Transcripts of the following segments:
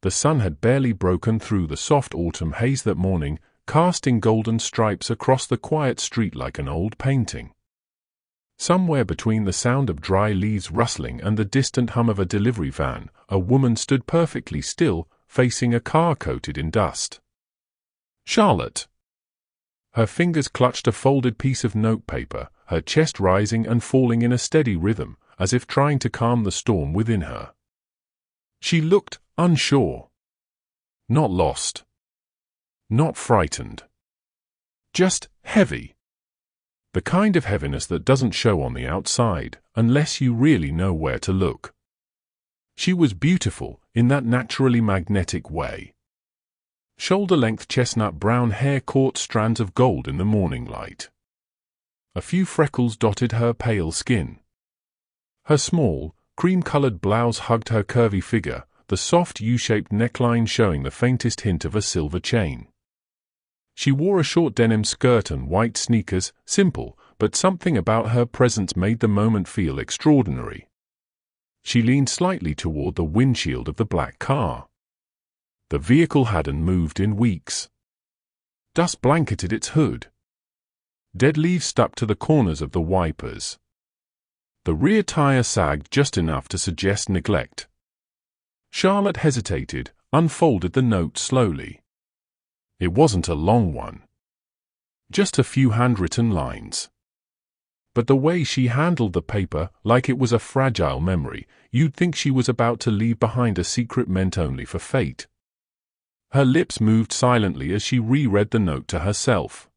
The sun had barely broken through the soft autumn haze that morning, casting golden stripes across the quiet street like an old painting. Somewhere between the sound of dry leaves rustling and the distant hum of a delivery van, a woman stood perfectly still, facing a car coated in dust. Charlotte. Her fingers clutched a folded piece of notepaper, her chest rising and falling in a steady rhythm, as if trying to calm the storm within her. She looked unsure. Not lost. Not frightened. Just heavy. The kind of heaviness that doesn't show on the outside, unless you really know where to look. She was beautiful, in that naturally magnetic way. Shoulder-length chestnut brown hair caught strands of gold in the morning light. A few freckles dotted her pale skin. Her small, cream-colored blouse hugged her curvy figure, the soft U-shaped neckline showing the faintest hint of a silver chain. She wore a short denim skirt and white sneakers, simple, but something about her presence made the moment feel extraordinary. She leaned slightly toward the windshield of the black car. The vehicle hadn't moved in weeks. Dust blanketed its hood. Dead leaves stuck to the corners of the wipers. The rear tire sagged just enough to suggest neglect. Charlotte hesitated, unfolded the note slowly. It wasn't a long one. Just a few handwritten lines. But the way she handled the paper, like it was a fragile memory, you'd think she was about to leave behind a secret meant only for fate. Her lips moved silently as she reread the note to herself.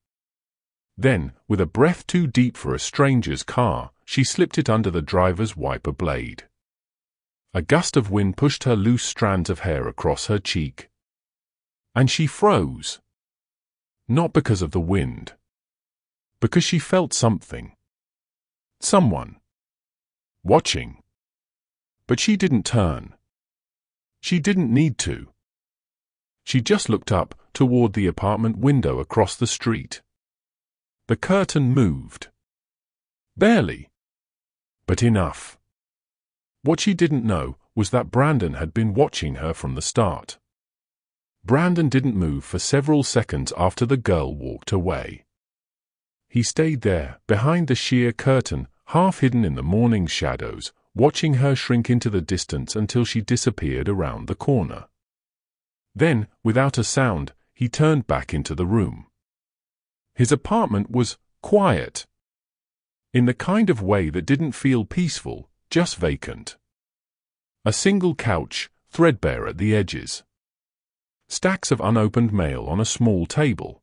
Then, with a breath too deep for a stranger's car, she slipped it under the driver's wiper blade. A gust of wind pushed her loose strands of hair across her cheek. And she froze. Not because of the wind. Because she felt something. Someone. Watching. But she didn't turn. She didn't need to. She just looked up, toward the apartment window across the street. The curtain moved. Barely. But enough. What she didn't know was that Brandon had been watching her from the start. Brandon didn't move for several seconds after the girl walked away. He stayed there, behind the sheer curtain, half hidden in the morning shadows, watching her shrink into the distance until she disappeared around the corner. Then, without a sound, he turned back into the room. His apartment was quiet. In the kind of way that didn't feel peaceful, just vacant. A single couch, threadbare at the edges. Stacks of unopened mail on a small table.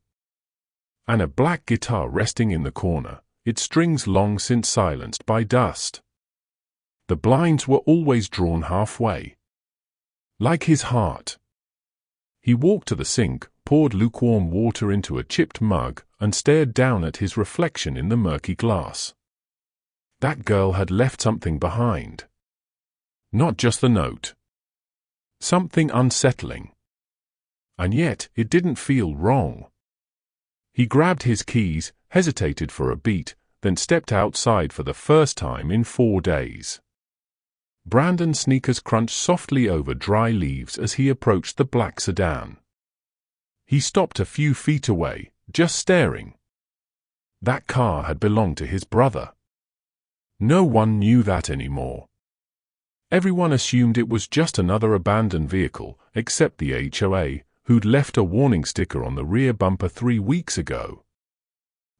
And a black guitar resting in the corner, its strings long since silenced by dust. The blinds were always drawn halfway. Like his heart. He walked to the sink, poured lukewarm water into a chipped mug, and stared down at his reflection in the murky glass. That girl had left something behind. Not just the note. Something unsettling. And yet, it didn't feel wrong. He grabbed his keys, hesitated for a beat, then stepped outside for the first time in 4 days. Brandon's sneakers crunched softly over dry leaves as he approached the black sedan. He stopped a few feet away, just staring. That car had belonged to his brother. No one knew that anymore. Everyone assumed it was just another abandoned vehicle, except the HOA, who'd left a warning sticker on the rear bumper 3 weeks ago.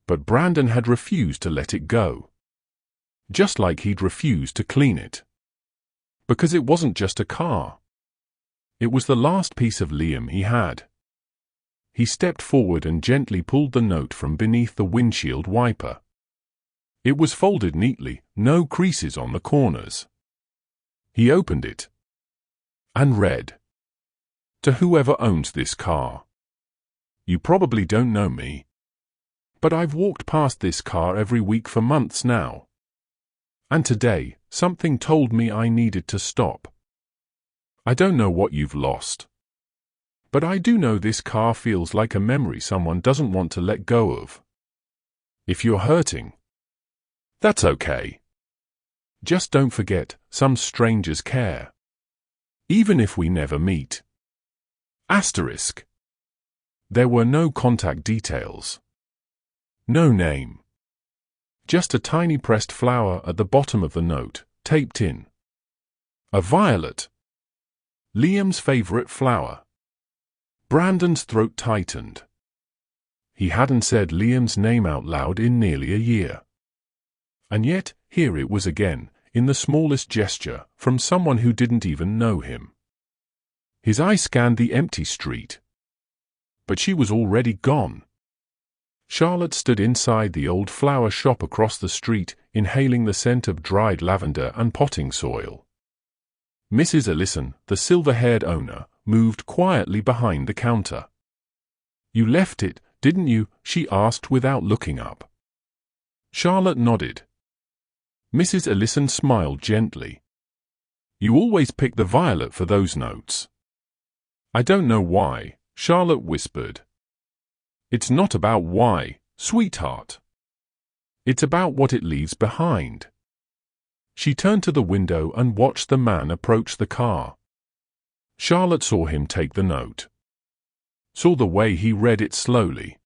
But Brandon had refused to let it go. Just like he'd refused to clean it. Because it wasn't just a car. It was the last piece of Liam he had. He stepped forward and gently pulled the note from beneath the windshield wiper. It was folded neatly, no creases on the corners. He opened it. And read. To whoever owns this car. You probably don't know me. But I've walked past this car every week for months now. And today, something told me I needed to stop. I don't know what you've lost. But I do know this car feels like a memory someone doesn't want to let go of. If you're hurting, that's okay. Just don't forget, some strangers care. Even if we never meet. Asterisk. There were no contact details. No name. Just a tiny pressed flower at the bottom of the note, taped in. A violet. Liam's favorite flower. Brandon's throat tightened. He hadn't said Liam's name out loud in nearly a year. And yet, here it was again, in the smallest gesture, from someone who didn't even know him. His eye scanned the empty street. But she was already gone. Charlotte stood inside the old flower shop across the street, inhaling the scent of dried lavender and potting soil. Mrs. Ellison, the silver-haired owner, moved quietly behind the counter. "You left it, didn't you?" she asked without looking up. Charlotte nodded. Mrs. Ellison smiled gently. "You always pick the violet for those notes." "I don't know why," Charlotte whispered. "It's not about why, sweetheart. It's about what it leaves behind." She turned to the window and watched the man approach the car. Charlotte saw him take the note. Saw the way he read it slowly.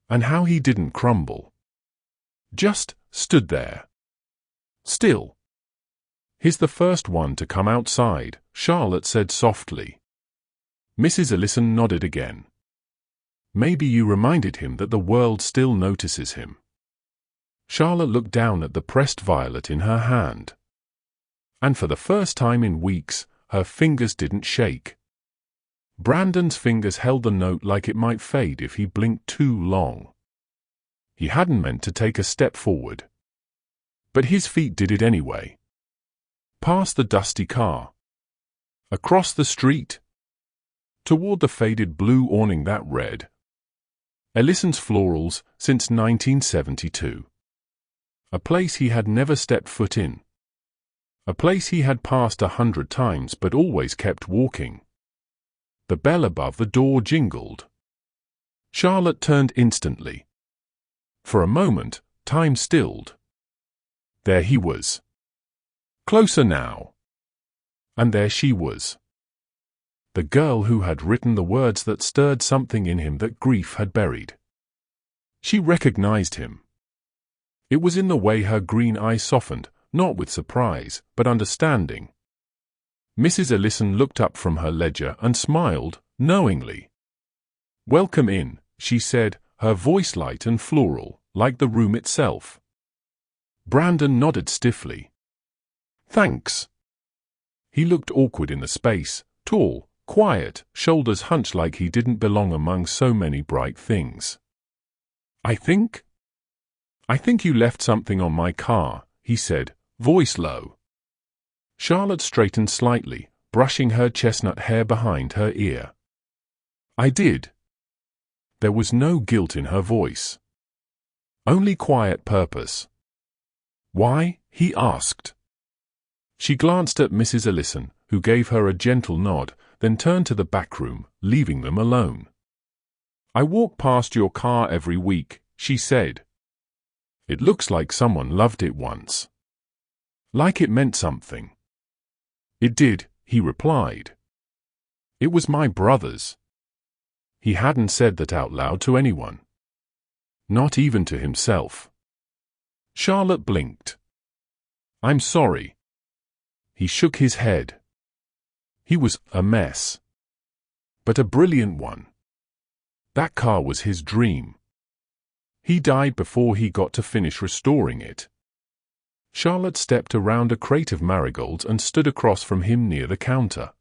And how he didn't crumble. Just stood there. Still. "He's the first one to come outside," Charlotte said softly. Mrs. Ellison nodded again. "Maybe you reminded him that the world still notices him." Charlotte looked down at the pressed violet in her hand. And for the first time in weeks, her fingers didn't shake. Brandon's fingers held the note like it might fade if he blinked too long. He hadn't meant to take a step forward. But his feet did it anyway. Past the dusty car. Across the street. Toward the faded blue awning that read, "Ellison's Florals since 1972. A place he had never stepped foot in. A place he had passed 100 times but always kept walking." The bell above the door jingled. Charlotte turned instantly. For a moment, time stilled. There he was. Closer now. And there she was. The girl who had written the words that stirred something in him that grief had buried. She recognized him. It was in the way her green eyes softened, not with surprise, but understanding. Mrs. Ellison looked up from her ledger and smiled, knowingly. "Welcome in," she said, her voice light and floral, like the room itself. Brandon nodded stiffly. "Thanks." He looked awkward in the space, tall, quiet, shoulders hunched like he didn't belong among so many bright things. I think you left something on my car," he said, voice low. Charlotte straightened slightly, brushing her chestnut hair behind her ear. "I did." There was no guilt in her voice. Only quiet purpose. "Why?" he asked. She glanced at Mrs. Ellison, who gave her a gentle nod, then turned to the back room, leaving them alone. "I walk past your car every week," she said. "It looks like someone loved it once. Like it meant something." "It did," he replied. "It was my brother's." He hadn't said that out loud to anyone. Not even to himself. Charlotte blinked. "I'm sorry." He shook his head. He was a mess. But a brilliant one. That car was his dream. He died before he got to finish restoring it. Charlotte stepped around a crate of marigolds and stood across from him near the counter.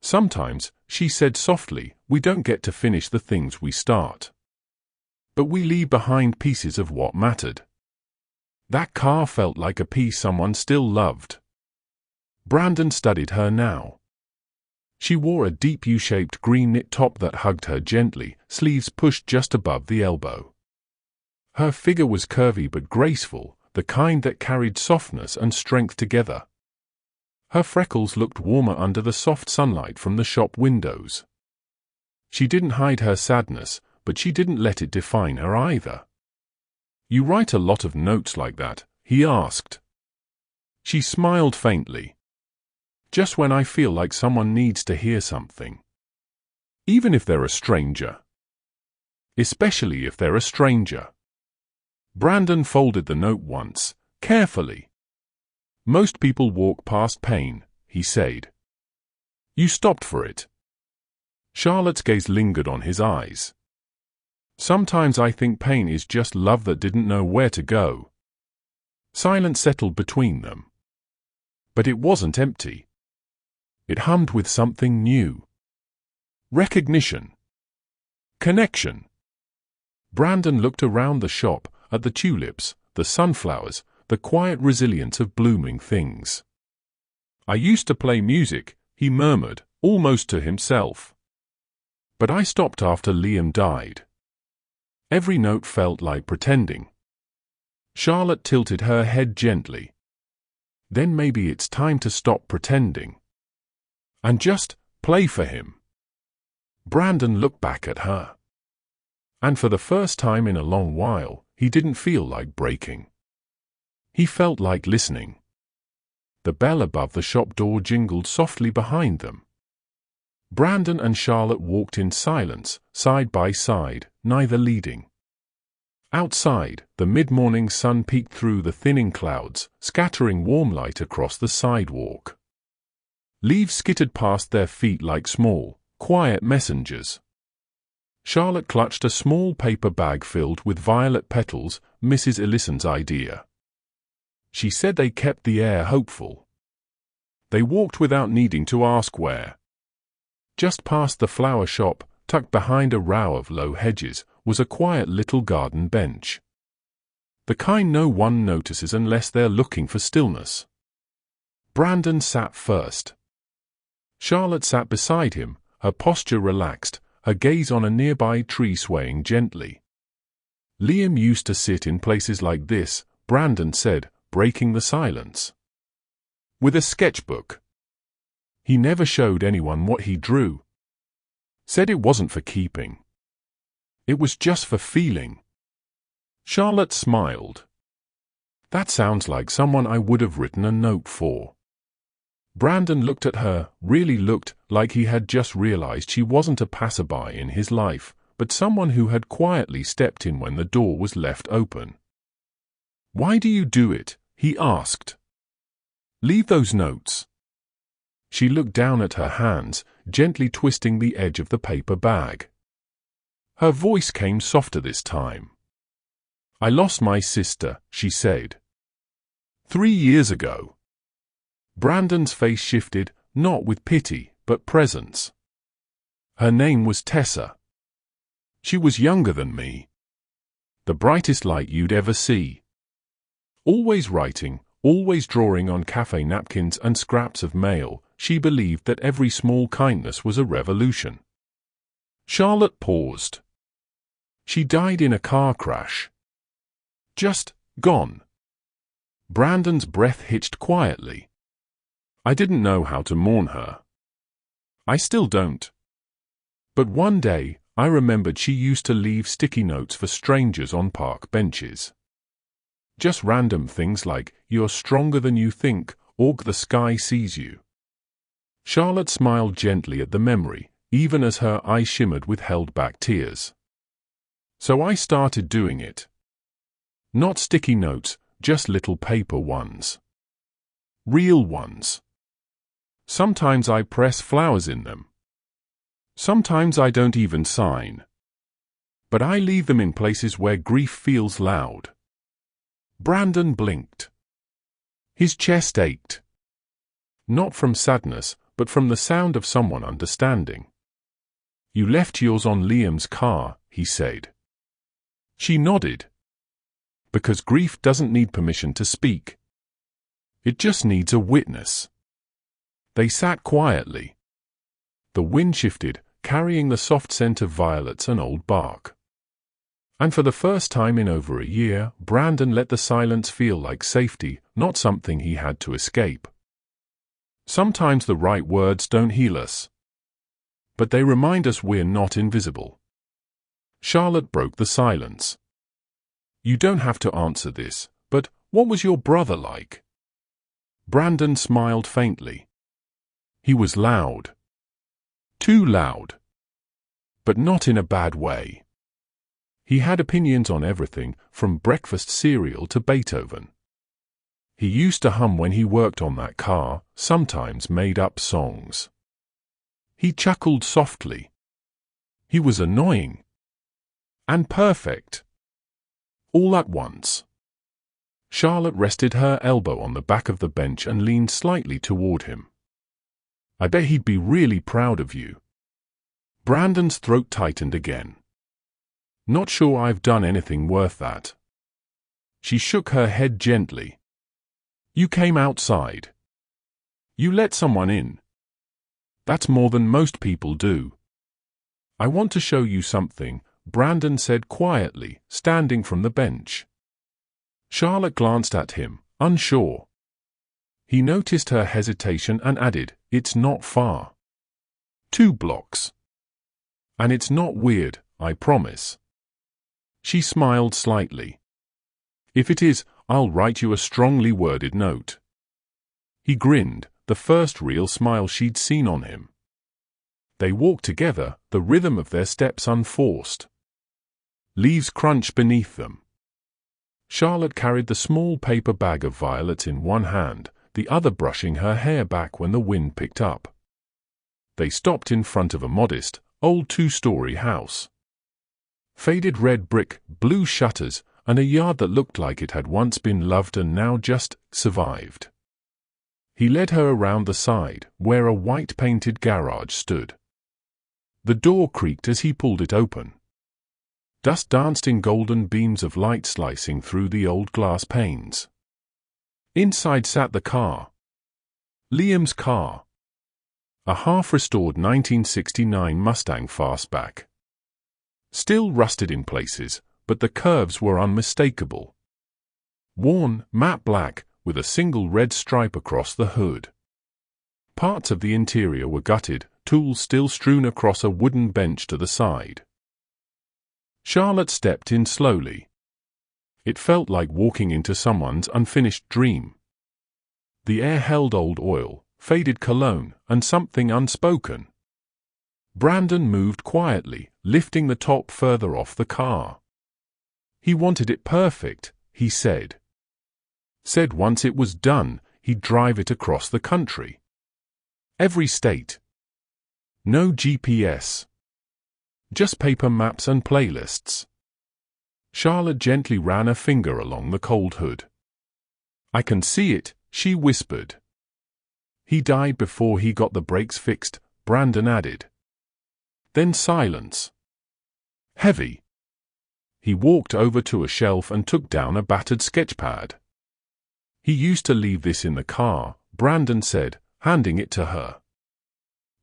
"Sometimes," she said softly, "we don't get to finish the things we start. But we leave behind pieces of what mattered." That car felt like a piece someone still loved. Brandon studied her now. She wore a deep U-shaped green knit top that hugged her gently, sleeves pushed just above the elbow. Her figure was curvy but graceful, the kind that carried softness and strength together. Her freckles looked warmer under the soft sunlight from the shop windows. She didn't hide her sadness, but she didn't let it define her either. "You write a lot of notes like that?" he asked. She smiled faintly. "Just when I feel like someone needs to hear something." even if they're a stranger. Especially if they're a stranger. Brandon folded the note once, carefully. Most people walk past pain, he said. You stopped for it. Charlotte's gaze lingered on his eyes. Sometimes I think pain is just love that didn't know where to go. Silence settled between them. But it wasn't empty. It hummed with something new. Recognition. Connection. Brandon looked around the shop, at the tulips, the sunflowers, the quiet resilience of blooming things. I used to play music, he murmured, almost to himself. But I stopped after Liam died. Every note felt like pretending. Charlotte tilted her head gently. Then maybe it's time to stop pretending. And just play for him. Brandon looked back at her. And for the first time in a long while, he didn't feel like breaking. He felt like listening. The bell above the shop door jingled softly behind them. Brandon and Charlotte walked in silence, side by side, neither leading. Outside, the mid-morning sun peeked through the thinning clouds, scattering warm light across the sidewalk. Leaves skittered past their feet like small, quiet messengers. Charlotte clutched a small paper bag filled with violet petals, Mrs. Ellison's idea. She said they kept the air hopeful. They walked without needing to ask where. Just past the flower shop, tucked behind a row of low hedges, was a quiet little garden bench. The kind no one notices unless they're looking for stillness. Brandon sat first. Charlotte sat beside him, her posture relaxed, her gaze on a nearby tree swaying gently. Liam used to sit in places like this, Brandon said, breaking the silence. With a sketchbook. He never showed anyone what he drew. Said it wasn't for keeping. It was just for feeling. Charlotte smiled. That sounds like someone I would have written a note for. Brandon looked at her, really looked like he had just realized she wasn't a passerby in his life, but someone who had quietly stepped in when the door was left open. Why do you do it? He asked. Leave those notes. She looked down at her hands, gently twisting the edge of the paper bag. Her voice came softer this time. I lost my sister, she said. 3 years ago. Brandon's face shifted, not with pity, but presence. Her name was Tessa. She was younger than me. The brightest light you'd ever see. Always writing, always drawing on cafe napkins and scraps of mail, she believed that every small kindness was a revolution. Charlotte paused. She died in a car crash. Just gone. Brandon's breath hitched quietly. I didn't know how to mourn her. I still don't. But one day, I remembered she used to leave sticky notes for strangers on park benches. Just random things like, you're stronger than you think, or the sky sees you. Charlotte smiled gently at the memory, even as her eyes shimmered with held-back tears. So I started doing it. Not sticky notes, just little paper ones. Real ones. Sometimes I press flowers in them. Sometimes I don't even sign. But I leave them in places where grief feels loud. Brandon blinked. His chest ached. Not from sadness, but from the sound of someone understanding. You left yours on Liam's car, he said. She nodded. Because grief doesn't need permission to speak. It just needs a witness. They sat quietly. The wind shifted, carrying the soft scent of violets and old bark. And for the first time in over a year, Brandon let the silence feel like safety, not something he had to escape. Sometimes the right words don't heal us. But they remind us we're not invisible. Charlotte broke the silence. You don't have to answer this, but what was your brother like? Brandon smiled faintly. He was loud. Too loud. but not in a bad way. He had opinions on everything, from breakfast cereal to Beethoven. He used to hum when he worked on that car, sometimes made up songs. He chuckled softly. He was annoying. And perfect. All at once. Charlotte rested her elbow on the back of the bench and leaned slightly toward him. I bet he'd be really proud of you. Brandon's throat tightened again. Not sure I've done anything worth that. She shook her head gently. You came outside. You let someone in. That's more than most people do. I want to show you something, Brandon said quietly, standing from the bench. Charlotte glanced at him, unsure. He noticed her hesitation and added, It's not far. 2 blocks. And it's not weird, I promise. She smiled slightly. If it is, I'll write you a strongly worded note. He grinned, the first real smile she'd seen on him. They walked together, the rhythm of their steps unforced. Leaves crunched beneath them. Charlotte carried the small paper bag of violets in one hand, the other brushing her hair back when the wind picked up. They stopped in front of a modest, old 2-story house. Faded red brick, blue shutters, and a yard that looked like it had once been loved and now just survived. He led her around the side, where a white-painted garage stood. The door creaked as he pulled it open. Dust danced in golden beams of light slicing through the old glass panes. Inside sat the car. Liam's car. A half-restored 1969 Mustang fastback. Still rusted in places, but the curves were unmistakable. Worn, matte black, with a single red stripe across the hood. Parts of the interior were gutted, tools still strewn across a wooden bench to the side. Charlotte stepped in slowly. It felt like walking into someone's unfinished dream. The air held old oil, faded cologne, and something unspoken. Brandon moved quietly, lifting the top further off the car. He wanted it perfect, he said. Said once it was done, he'd drive it across the country. Every state. No GPS. Just paper maps and playlists. Charlotte gently ran a finger along the cold hood. I can see it, she whispered. He died before he got the brakes fixed, Brandon added. Then silence. Heavy. He walked over to a shelf and took down a battered sketchpad. He used to leave this in the car, Brandon said, handing it to her.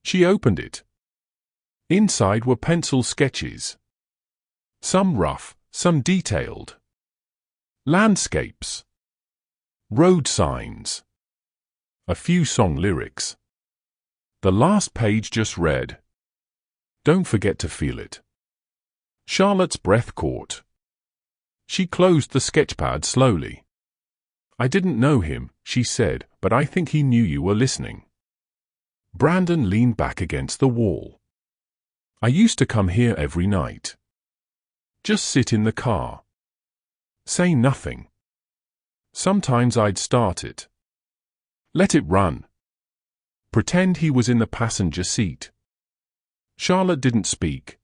She opened it. Inside were pencil sketches. Some rough, some detailed. Landscapes. Road signs. A few song lyrics. The last page just read, Don't forget to feel it. Charlotte's breath caught. She closed the sketchpad slowly. I didn't know him, she said, but I think he knew you were listening. Brandon leaned back against the wall. I used to come here every night. Just sit in the car. Say nothing. Sometimes I'd start it. Let it run. Pretend he was in the passenger seat. Charlotte didn't speak.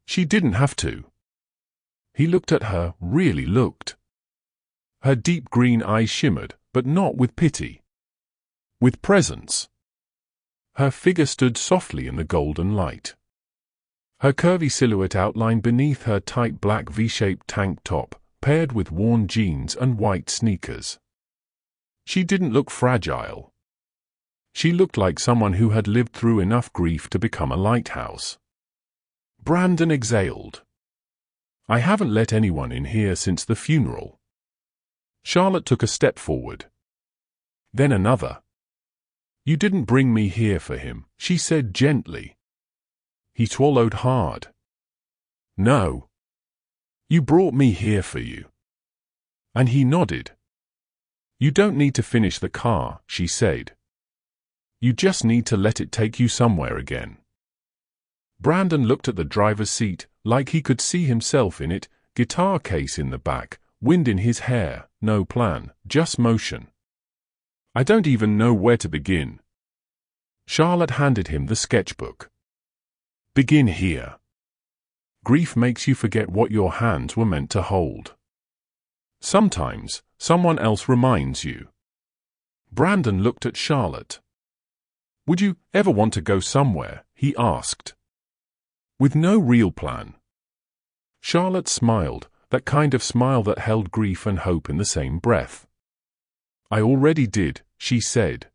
She didn't have to. He looked at her, really looked. Her deep green eyes shimmered, but not with pity. With presence. Her figure stood softly in the golden light. Her curvy silhouette outlined beneath her tight black V-shaped tank top, paired with worn jeans and white sneakers. She didn't look fragile. She looked like someone who had lived through enough grief to become a lighthouse. Brandon exhaled. I haven't let anyone in here since the funeral. Charlotte took a step forward. Then another. You didn't bring me here for him, she said gently. He swallowed hard. No. You brought me here for you. And he nodded. You don't need to finish the car, she said. You just need to let it take you somewhere again. Brandon looked at the driver's seat, like he could see himself in it, guitar case in the back, wind in his hair, no plan, just motion. "I don't even know where to begin." Charlotte handed him the sketchbook. "Begin here. Grief makes you forget what your hands were meant to hold. Sometimes, someone else reminds you." Brandon looked at Charlotte. "Would you ever want to go somewhere?" he asked. "With no real plan." Charlotte smiled, that kind of smile that held grief and hope in the same breath. "I already did," she said.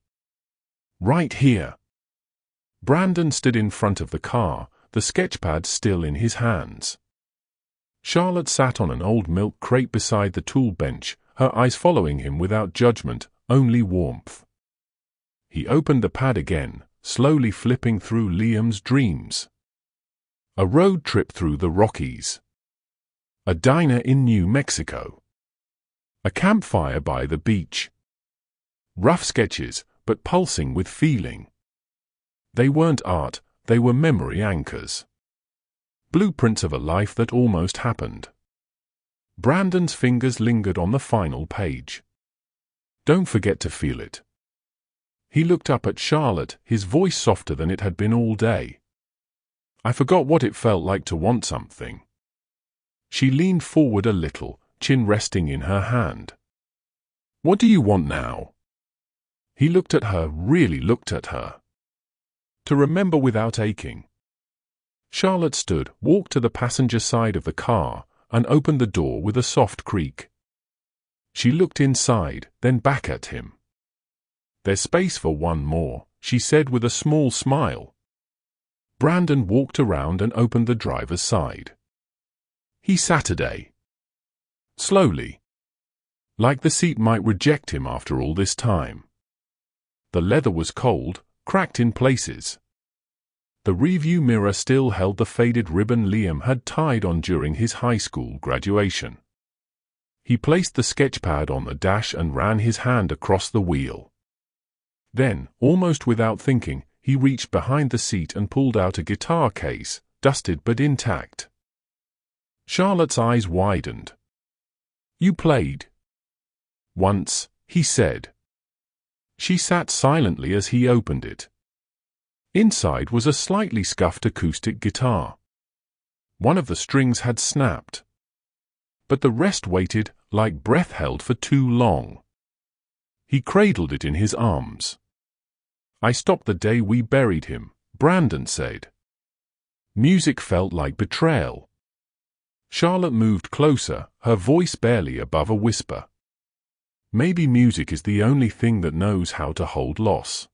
"Right here." Brandon stood in front of the car, the sketchpad still in his hands. Charlotte sat on an old milk crate beside the tool bench, her eyes following him without judgment, only warmth. He opened the pad again, slowly flipping through Liam's dreams. A road trip through the Rockies. A diner in New Mexico. A campfire by the beach. Rough sketches, but pulsing with feeling. They weren't art, they were memory anchors. Blueprints of a life that almost happened. Brandon's fingers lingered on the final page. "Don't forget to feel it." He looked up at Charlotte, his voice softer than it had been all day. "I forgot what it felt like to want something." She leaned forward a little, chin resting in her hand. "What do you want now?" He looked at her, really looked at her. "To remember without aching." Charlotte stood, walked to the passenger side of the car, and opened the door with a soft creak. She looked inside, then back at him. "There's space for one more," she said with a small smile. Brandon walked around and opened the driver's side. He Saturday. Slowly. Like the seat might reject him after all this time. The leather was cold, cracked in places. The rearview mirror still held the faded ribbon Liam had tied on during his high school graduation. He placed the sketchpad on the dash and ran his hand across the wheel. Then, almost without thinking, he reached behind the seat and pulled out a guitar case, dusted but intact. Charlotte's eyes widened. "You played?" "Once," he said. She sat silently as he opened it. Inside was a slightly scuffed acoustic guitar. One of the strings had snapped. But the rest waited, like breath held for too long. He cradled it in his arms. "I stopped the day we buried him," Brandon said. Music felt like betrayal. Charlotte moved closer, her voice barely above a whisper. Maybe music is the only thing that knows how to hold loss.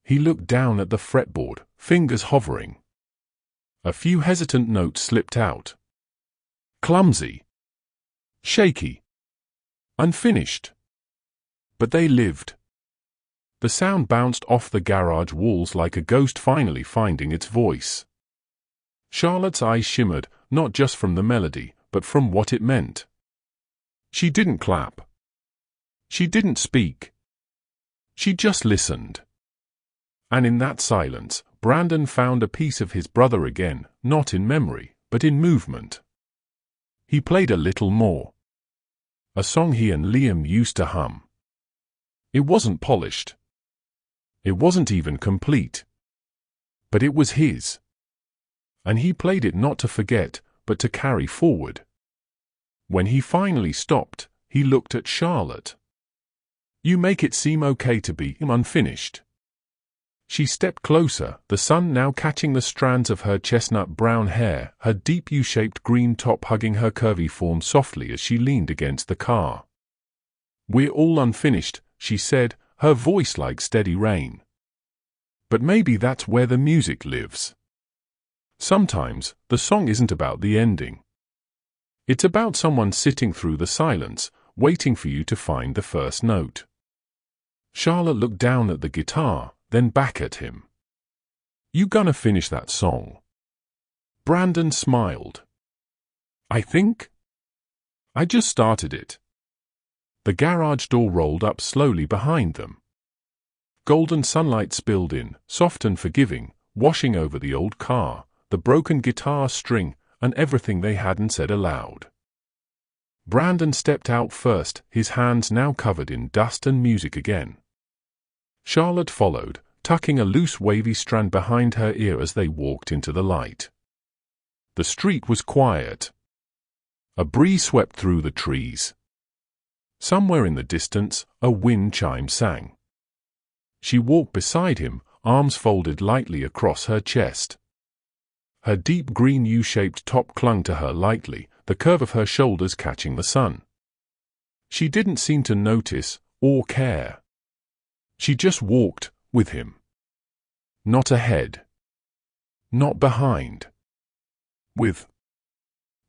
He looked down at the fretboard, fingers hovering. A few hesitant notes slipped out. Clumsy. Shaky. Unfinished. But they lived. The sound bounced off the garage walls like a ghost finally finding its voice. Charlotte's eyes shimmered, not just from the melody, but from what it meant. She didn't clap. She didn't speak. She just listened. And in that silence, Brandon found a piece of his brother again, not in memory, but in movement. He played a little more. A song he and Liam used to hum. It wasn't polished. It wasn't even complete. But it was his. And he played it not to forget, but to carry forward. When he finally stopped, he looked at Charlotte. "You make it seem okay to be unfinished." She stepped closer, the sun now catching the strands of her chestnut brown hair, her deep U-shaped green top hugging her curvy form softly as she leaned against the car. "We're all unfinished," she said, her voice like steady rain. "But maybe that's where the music lives. Sometimes, the song isn't about the ending. It's about someone sitting through the silence, waiting for you to find the first note." Charlotte looked down at the guitar, then back at him. "You gonna finish that song?" Brandon smiled. "I think. I just started it." The garage door rolled up slowly behind them. Golden sunlight spilled in, soft and forgiving, washing over the old car, the broken guitar string, and everything they hadn't said aloud. Brandon stepped out first, his hands now covered in dust and music again. Charlotte followed, tucking a loose wavy strand behind her ear as they walked into the light. The street was quiet. A breeze swept through the trees. Somewhere in the distance, a wind chime sang. She walked beside him, arms folded lightly across her chest. Her deep green U-shaped top clung to her lightly, the curve of her shoulders catching the sun. She didn't seem to notice or care. She just walked with him. Not ahead. Not behind. With.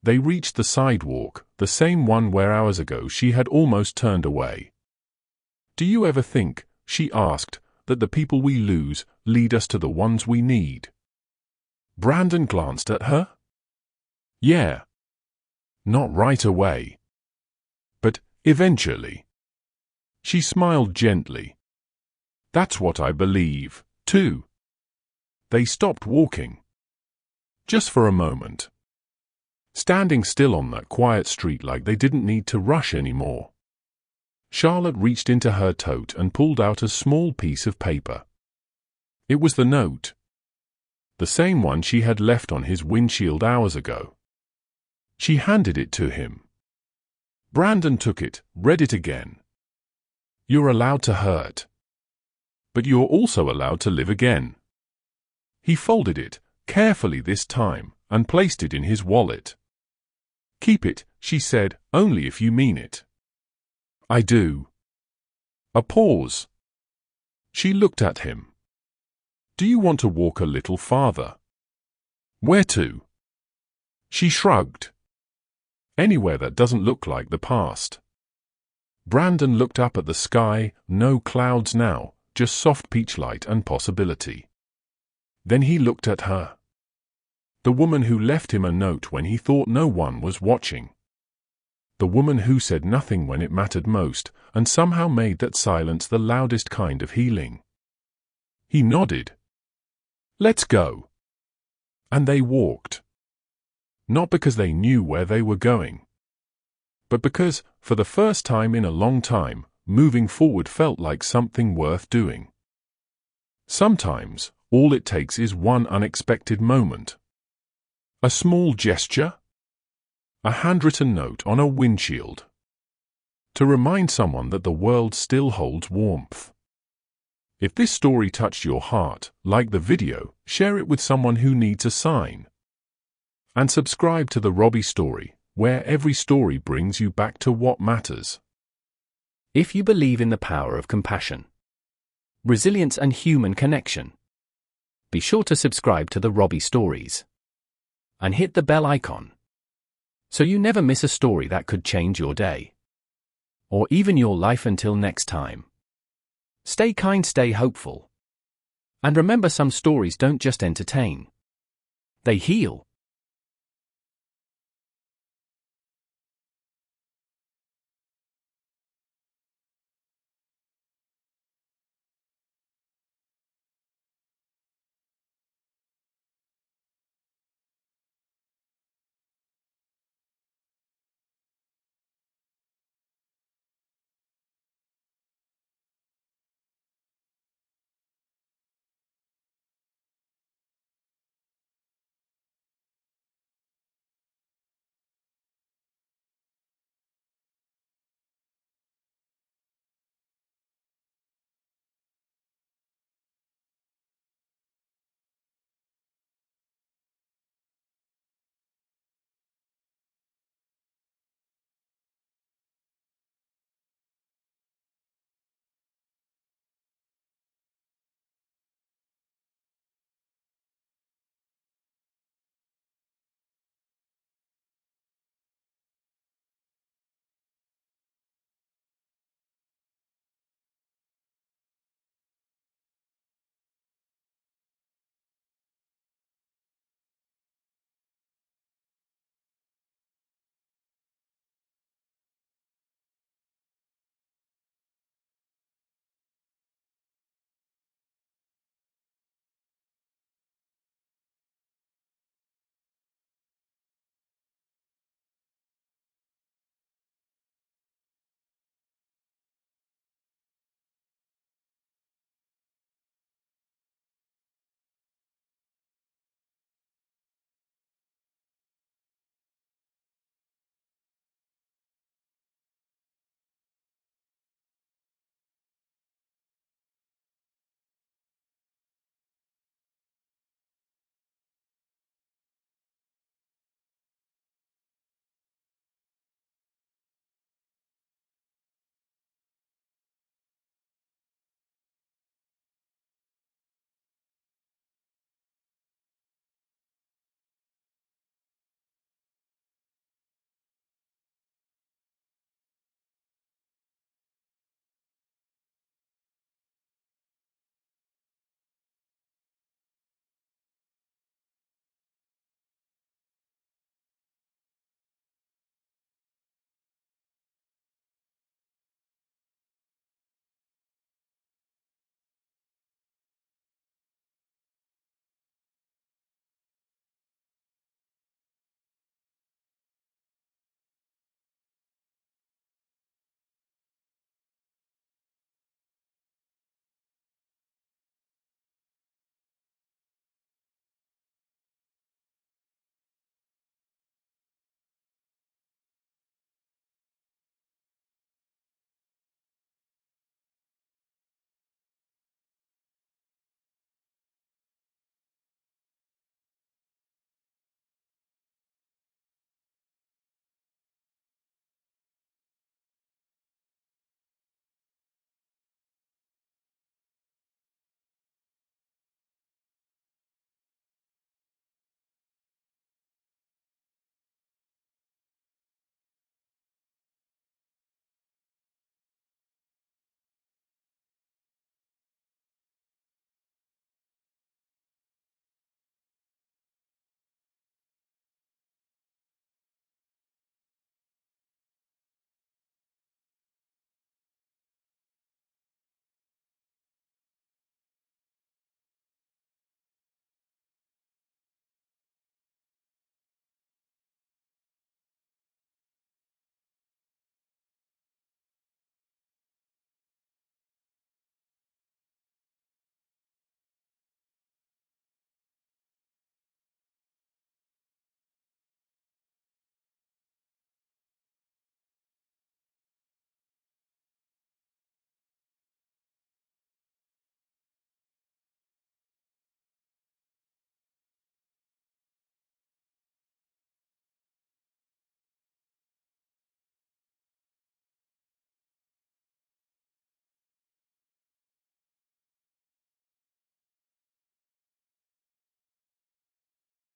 They reached the sidewalk, the same one where hours ago she had almost turned away. "Do you ever think," she asked, "that the people we lose lead us to the ones we need?" Brandon glanced at her. "Yeah. Not right away. But eventually." She smiled gently. "That's what I believe, too." They stopped walking. Just for a moment. Standing still on that quiet street like they didn't need to rush anymore. Charlotte reached into her tote and pulled out a small piece of paper. It was the note. The same one she had left on his windshield hours ago. She handed it to him. Brandon took it, read it again. "You're allowed to hurt. But you're also allowed to live again." He folded it, carefully this time, and placed it in his wallet. "Keep it," she said, "only if you mean it." "I do." A pause. She looked at him. "Do you want to walk a little farther?" "Where to?" She shrugged. "Anywhere that doesn't look like the past." Brandon looked up at the sky, no clouds now, just soft peach light and possibility. Then he looked at her. The woman who left him a note when he thought no one was watching. The woman who said nothing when it mattered most, and somehow made that silence the loudest kind of healing. He nodded. "Let's go." And they walked. Not because they knew where they were going, but because, for the first time in a long time, moving forward felt like something worth doing. Sometimes, all it takes is one unexpected moment. A small gesture? A handwritten note on a windshield. To remind someone that the world still holds warmth. If this story touched your heart, like the video, share it with someone who needs a sign. And subscribe to the Robby Story, where every story brings you back to what matters. If you believe in the power of compassion, resilience and human connection, be sure to subscribe to the Robby Stories. And hit the bell icon, so you never miss a story that could change your day. Or even your life. Until next time. Stay kind, stay hopeful. And remember, some stories don't just entertain. They heal.